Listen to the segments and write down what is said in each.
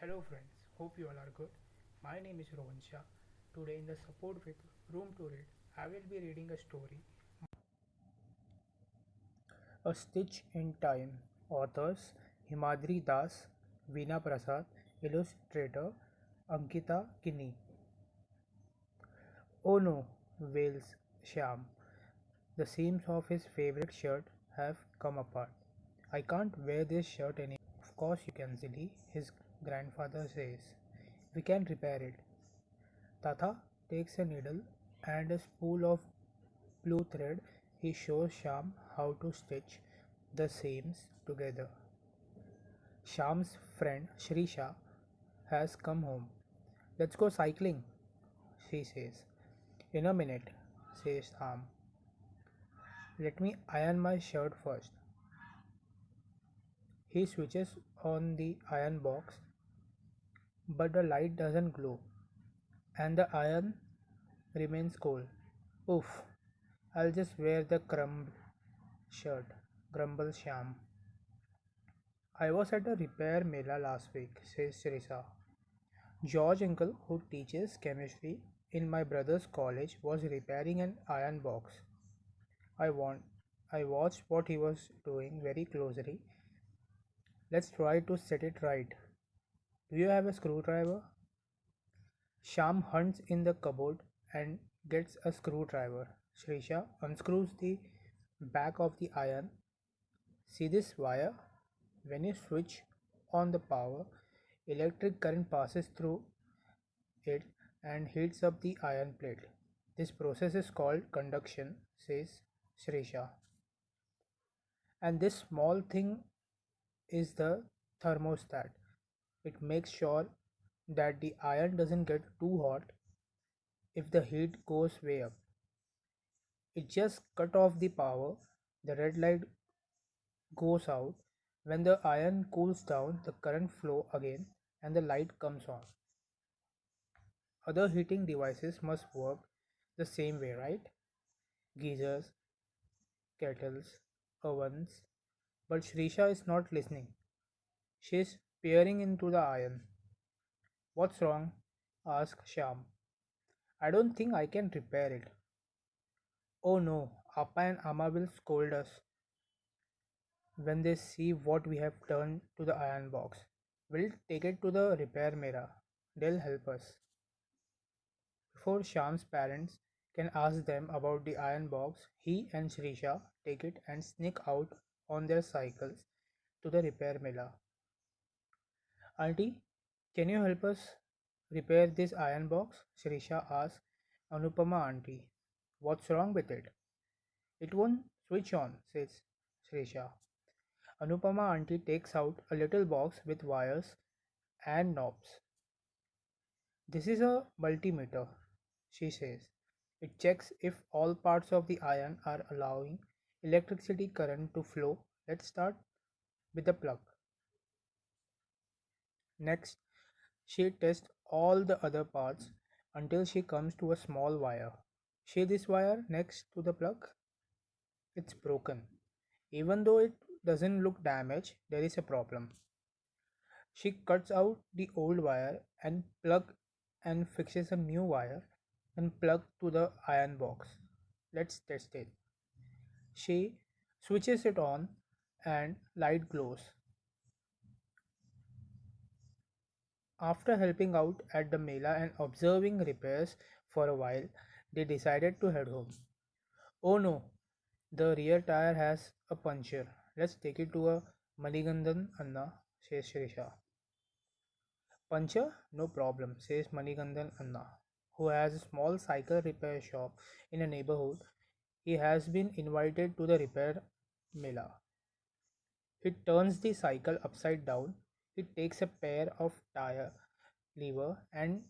Hello friends, hope you all are good. My name is Rohan Shah. Today in the support with Room to Read, I will be reading a story, A Stitch in Time. Authors Himadri Das, Veena Prasad, illustrator Ankita Kini. Oh no, wails Shyam. The seams of his favorite shirt have come apart. I can't wear this shirt anymore. Of course you can, Zilly, his grandfather says. We can repair it. Tata takes a needle and a spool of blue thread. He shows Sham how to stitch the seams together. Sham's friend Shrisha has come home. Let's go cycling, she says. In a minute, says Sham. Let me iron my shirt first. He switches on the iron box, but the light doesn't glow, and the iron remains cold. Oof, I'll just wear the shirt, grumbles Sham. I was at a repair mela last week, says Teresa. George uncle, who teaches chemistry in my brother's college, was repairing an iron box. I want I watched what he was doing very closely. Let's try to set it right. Do you have a screwdriver? Sham hunts in the cupboard and gets a screwdriver. Shrisha unscrews the back of the iron. See this wire? When you switch on the power, electric current passes through it and heats up the iron plate. This process is called conduction, says Shrisha. And this small thing is the thermostat. It makes sure that the iron doesn't get too hot if the heat goes way up. It just cut off the power, the red light goes out. When the iron cools down, the current flow again and the light comes on. Other heating devices must work the same way, right? Geysers, kettles, ovens. But Shrisha is not listening. She's peering into the iron. What's wrong? Asks Sham. I don't think I can repair it. Oh no, Appa and Amma will scold us when they see what we have done to the iron box. We'll take it to the repair mera. They'll help us. Before Sham's parents can ask them about the iron box, he and Shrisha take it and sneak out on their cycles to the repair mela. Auntie, can you help us repair this iron box? Shrisha asks Anupama auntie. What's wrong with it? It won't switch on, says Shrisha. Anupama auntie takes out a little box with wires and knobs. This is a multimeter, she says. It checks if all parts of the iron are allowing electricity current to flow. Let's start with the plug. Next, she tests all the other parts until she comes to a small wire. See this wire next to the plug? It's broken. Even though it doesn't look damaged, there is a problem. She cuts out the old wire and fixes a new wire and plug to the iron box. Let's test it. She switches it on and light glows. After helping out at the Mela and observing repairs for a while, they decided to head home. Oh no, the rear tire has a puncture. Let's take it to a Manigandan Anna, says Shrisha. Puncture? No problem, says Manigandan Anna, who has a small cycle repair shop in a neighborhood. He has been invited to the repair Mela. He turns the cycle upside down. He takes a pair of tire lever and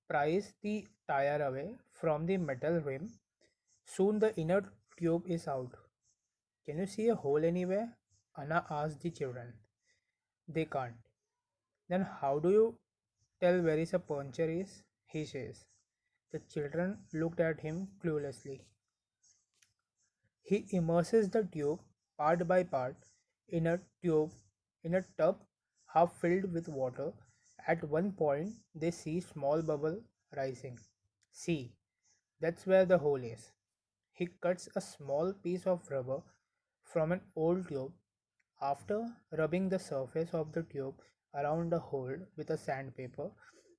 pries the tire away from the metal rim. Soon the inner tube is out. Can you see a hole anywhere? Anna asks the children. They can't. Then how do you tell where is a puncture is? He says. The children looked at him cluelessly. He immerses the tube part by part in a tube in a tub half filled with water At one point, they see small bubble rising. See, that's where the hole is. He cuts a small piece of rubber from an old tube. After rubbing the surface of the tube around the hole with a sandpaper,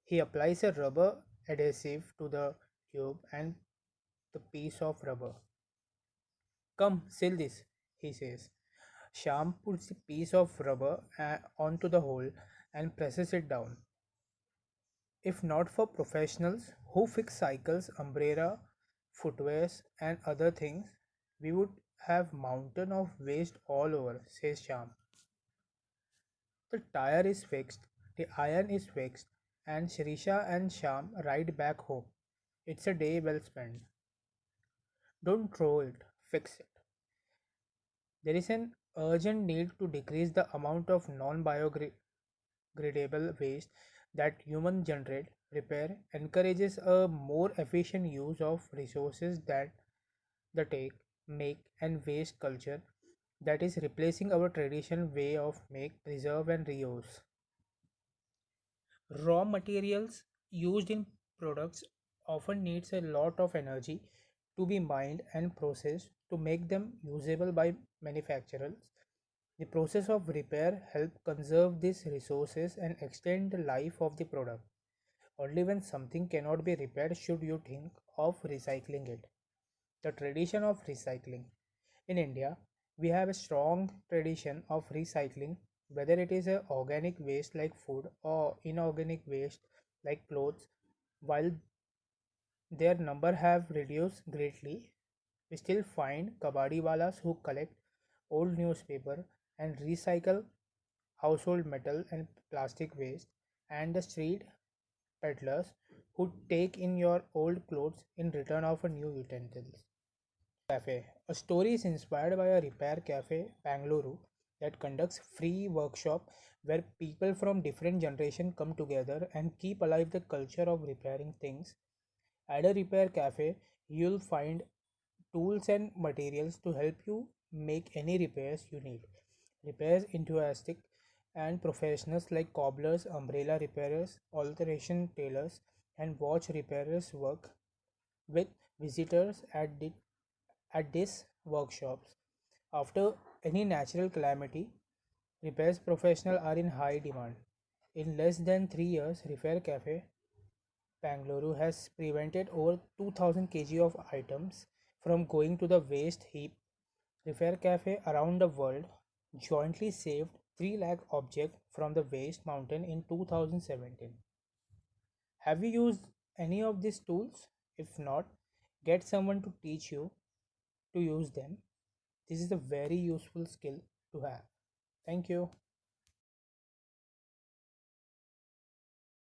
he applies a rubber adhesive to the tube and the piece of rubber. Come, seal this, he says. Sham puts the piece of rubber onto the hole and presses it down. If not for professionals who fix cycles, umbrella, footwears, and other things, we would have mountain of waste all over, says Sham. The tire is fixed, the iron is fixed, and Shirisha and Sham ride back home. It's a day well spent. Don't throw it, fix it. There is an urgent need to decrease the amount of non biodegradable waste that human generate. Repair encourages a more efficient use of resources that the take, make, and waste culture that is replacing our traditional way of make, preserve, and reuse. Raw materials used in products often needs a lot of energy to be mined and processed to make them usable by manufacturers. The process of repair help conserve these resources and extend the life of the product. Only when something cannot be repaired should you think of recycling it. The tradition of recycling. In India, we have a strong tradition of recycling, whether it is a organic waste like food or inorganic waste like clothes. While their number have reduced greatly, we still find kabadiwalas who collect old newspaper and recycle household metal and plastic waste, and the street peddlers who take in your old clothes in return of a new utensils. Cafe. A story is inspired by a repair cafe, Bangalore, that conducts free workshop where people from different generations come together and keep alive the culture of repairing things. At a repair cafe, you'll find tools and materials to help you make any repairs you need. Repairs enthusiasts and professionals like cobblers, umbrella repairers, alteration tailors, and watch repairers work with visitors at these workshops. After any natural calamity, repairs professionals are in high demand. In less than 3 years, Repair Cafe Bangalore has prevented over 2000 kg of items from going to the waste heap. Repair Cafe around the world jointly saved 3 lakh objects from the waste mountain in 2017. Have you used any of these tools? If not, get someone to teach you to use them. This is a very useful skill to have. Thank you.